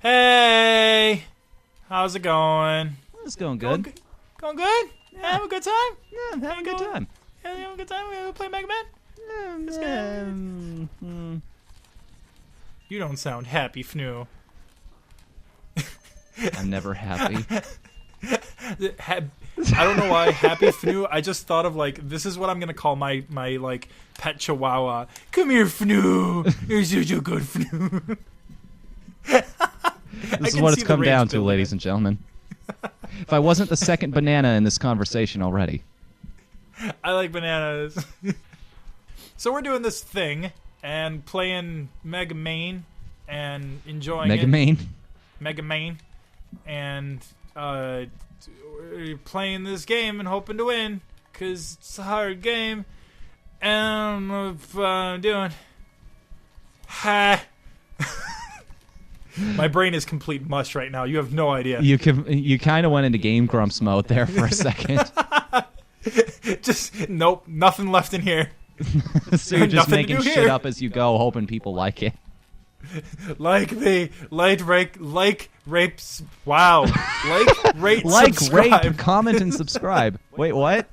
Hey, how's it going? It's going good. Going good? Yeah. Have a good time? Yeah, having a good time. Yeah, you have a good time? We gonna play Mega Man? You don't sound happy, Fnu. I'm never happy. I don't know why, Happy Fnu. I just thought of like, this is what I'm gonna call my like pet chihuahua. Come here, Fnu. You're such a good Fnu. This is what it's come down to, ladies and gentlemen. If I wasn't the second banana in this conversation already. I like bananas. So we're doing this thing and playing Megaman and enjoying Megaman? Megaman. And we're playing this game and hoping to win because it's a hard game. And I don't know if I'm doing. Ha. My brain is complete mush right now. You have no idea. You kind of went into Game Grumps mode there for a second. Just nope, nothing left in here. So you're just making shit up as you go, hoping people like it. Like rapes. Wow. Rate, subscribe. Rape, comment, and subscribe. Wait, what?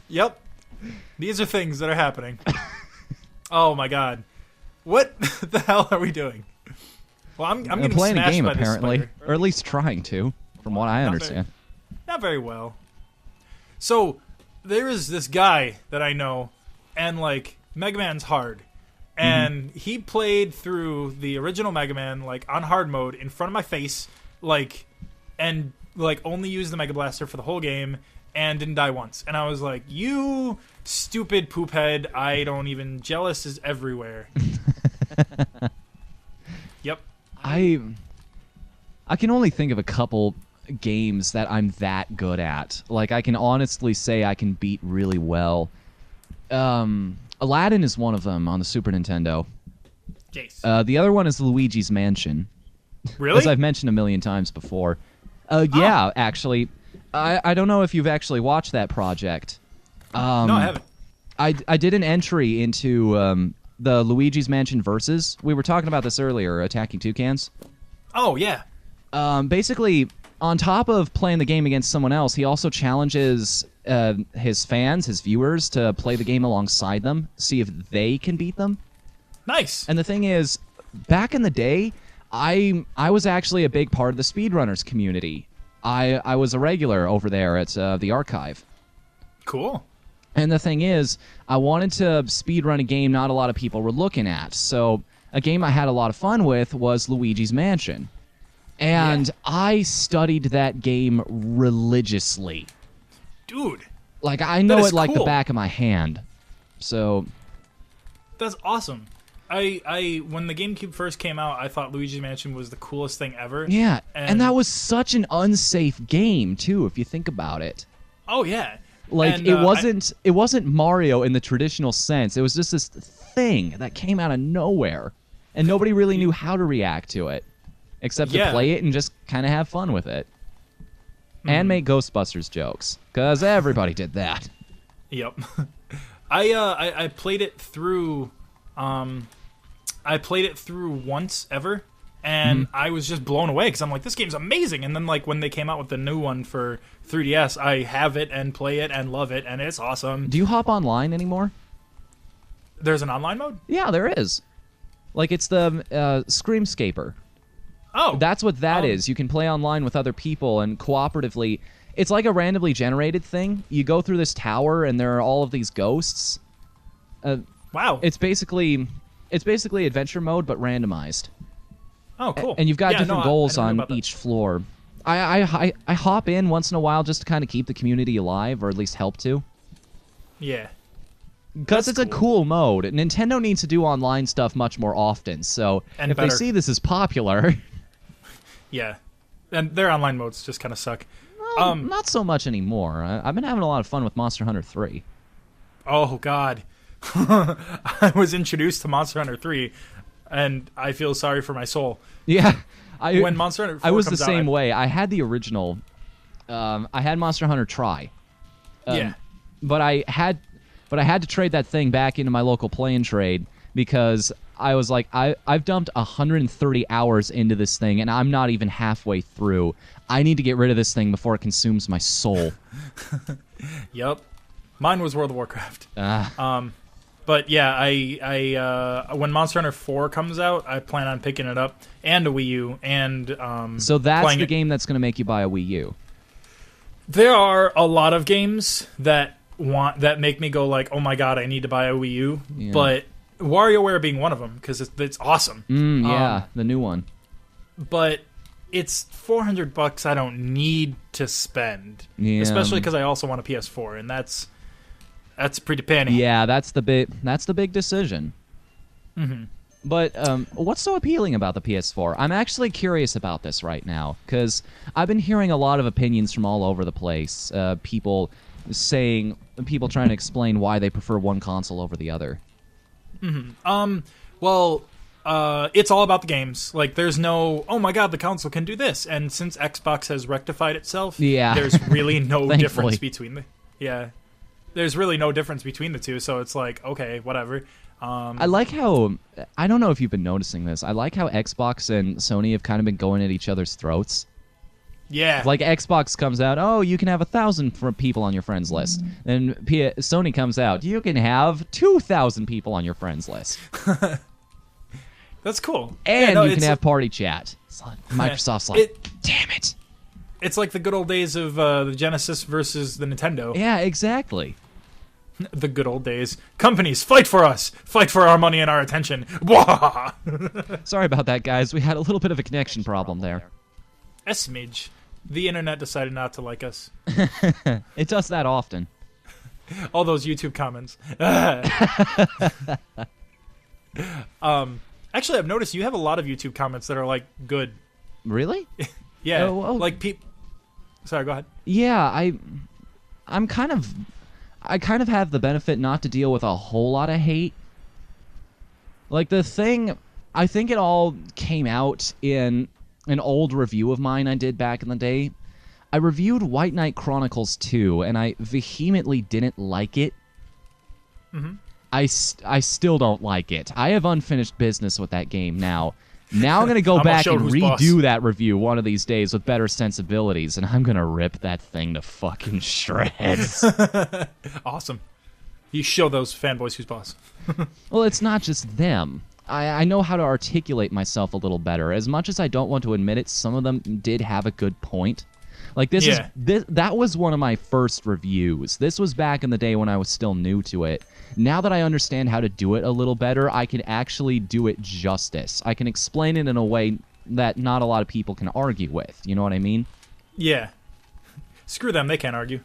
Yep. These are things that are happening. Oh my god. What the hell are we doing? Well, I'm getting playing smashed a game by apparently, this or at least trying to, from what I understand. Not very well. So there is this guy that I know, and like Mega Man's hard, and he played through the original Mega Man like on hard mode in front of my face, like, and like only used the Mega Blaster for the whole game and didn't die once. And I was like, you stupid poop head! I don't even jealous is everywhere. Yep. I can only think of a couple games that I'm that good at. Like, I can honestly say I can beat really well. Aladdin is one of them on the Super Nintendo. Jace. The other one is Luigi's Mansion. Really? As I've mentioned a million times before. Yeah, actually. I don't know if you've actually watched that project. No, I haven't. I did an entry into the Luigi's Mansion Versus. We were talking about this earlier, Attacking Toucans. Oh, yeah. Basically, on top of playing the game against someone else, he also challenges his fans, his viewers, to play the game alongside them, see if they can beat them. Nice. And the thing is, back in the day, I was actually a big part of the speedrunners community. I was a regular over there at the archive. Cool. And the thing is, I wanted to speedrun a game not a lot of people were looking at. So a game I had a lot of fun with was Luigi's Mansion. And I studied that game religiously. Dude. Like, I know it like cool. the back of my hand. So That's awesome. I when the GameCube first came out, I thought Luigi's Mansion was the coolest thing ever. yeah, and that was such an unsafe game too, if you think about it. Oh yeah. Like, and, it wasn't Mario in the traditional sense. It was just this thing that came out of nowhere, and nobody really knew how to react to it, except to play it and just kind of have fun with it. And make Ghostbusters jokes, because everybody did that. Yep. I played it through. I played it through once ever, and I was just blown away because I'm like, this game's amazing. And then like when they came out with the new one for 3DS, I have it and play it and love it, and it's awesome. Do you hop online anymore? There's an online mode? Yeah, there is. Like, it's the Screamscaper. Oh. That's what that is. You can play online with other people and cooperatively. It's like a randomly generated thing. You go through this tower, and there are all of these ghosts. Wow. It's basically adventure mode, but randomized. Oh, cool. And you've got different goals I on each floor. I hop in once in a while just to kind of keep the community alive, or at least help to. Yeah. Because it's a cool mode. Nintendo needs to do online stuff much more often, so And if better. they see this is popular... Yeah. And their online modes just kind of suck. Well, not so much anymore. I've been having a lot of fun with Monster Hunter 3. Oh, God. I was introduced to Monster Hunter 3, and I feel sorry for my soul. Yeah. When Monster Hunter 4 I was comes the same way. I had the original. I had Monster Hunter Tri. Yeah. But I had to trade that thing back into my local play and trade because I was like, I've dumped 130 hours into this thing, and I'm not even halfway through. I need to get rid of this thing before it consumes my soul. Yep. Mine was World of Warcraft. But yeah, I when Monster Hunter 4 comes out, I plan on picking it up, and a Wii U, and so that's the game that's going to make you buy a Wii U. There are a lot of games that make me go like, oh my god, I need to buy a Wii U, but WarioWare being one of them, because it's awesome. Yeah, the new one. But it's $400 I don't need to spend, especially because I also want a PS4, and that's pretty penny. Yeah, that's the big decision. Mm-hmm. But what's so appealing about the PS4? I'm actually curious about this right now, because I've been hearing a lot of opinions from all over the place. People trying to explain why they prefer one console over the other. Mm-hmm. Well, it's all about the games. Like, there's no, oh my god, the console can do this. And since Xbox has rectified itself, there's really no difference between the... Yeah. There's really no difference between the two, so it's like, okay, whatever. I like how, I don't know if you've been noticing this, I like how Xbox and Sony have kind of been going at each other's throats. Yeah. Like, Xbox comes out, oh, you can have 1,000 people on your friends list. Then Sony comes out, you can have 2,000 people on your friends list. That's cool. And you can have party chat. Microsoft's like, damn it. It's like the good old days of the Genesis versus the Nintendo. Yeah, exactly. The good old days. Companies, fight for us! Fight for our money and our attention! Sorry about that, guys. We had a little bit of a connection problem there. A smidge. The internet decided not to like us. It does that often. All those YouTube comments. Actually, I've noticed you have a lot of YouTube comments that are, like, good. Really? Yeah. Like, Sorry, go ahead. Yeah, I kind of have the benefit not to deal with a whole lot of hate. Like, the thing, I think it all came out in an old review of mine I did back in the day. I reviewed White Knight Chronicles 2, and I vehemently didn't like it. Mm-hmm. I still don't like it. I have unfinished business with that game now. Now I'm going to go back and redo that review one of these days with better sensibilities, and I'm going to rip that thing to fucking shreds. Awesome. You show those fanboys who's boss. Well, it's not just them. I know how to articulate myself a little better. As much as I don't want to admit it, some of them did have a good point. Like, that was one of my first reviews. This was back in the day when I was still new to it. Now that I understand how to do it a little better, I can actually do it justice. I can explain it in a way that not a lot of people can argue with. You know what I mean? Yeah. Screw them. They can't argue.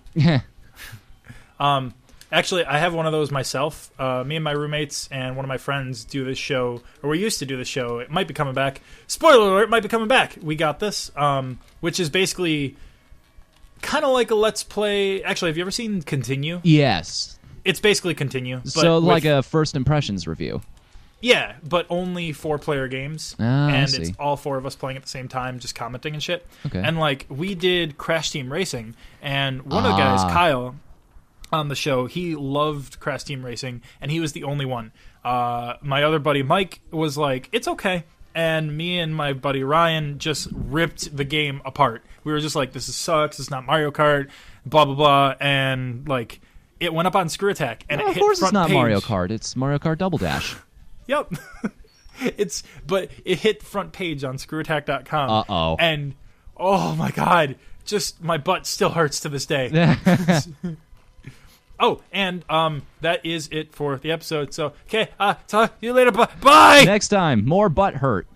Actually, I have one of those myself. Me and my roommates and one of my friends do this show, or we used to do this show. It might be coming back. Spoiler alert, it might be coming back. We Got This, which is basically kind of like a Let's Play. Actually, have you ever seen Continue? Yes. It's basically Continue. But so like a first impressions review. Yeah, but only 4-player games. And it's all 4 of us playing at the same time, just commenting and shit. Okay. And like, we did Crash Team Racing, and one of the guys, Kyle, on the show, he loved Crash Team Racing, and he was the only one. My other buddy Mike was like, it's okay. And me and my buddy Ryan just ripped the game apart. We were just like, this sucks, it's not Mario Kart, blah, blah, blah. And like, it went up on Screw Attack. And of course it's not Mario Kart, it's Mario Kart Double Dash. Yep. But it hit front page on screwattack.com. Uh-oh. And, oh my god, just my butt still hurts to this day. Oh, and that is it for the episode. So, okay, talk to you later. Bye! Next time, more butt hurt.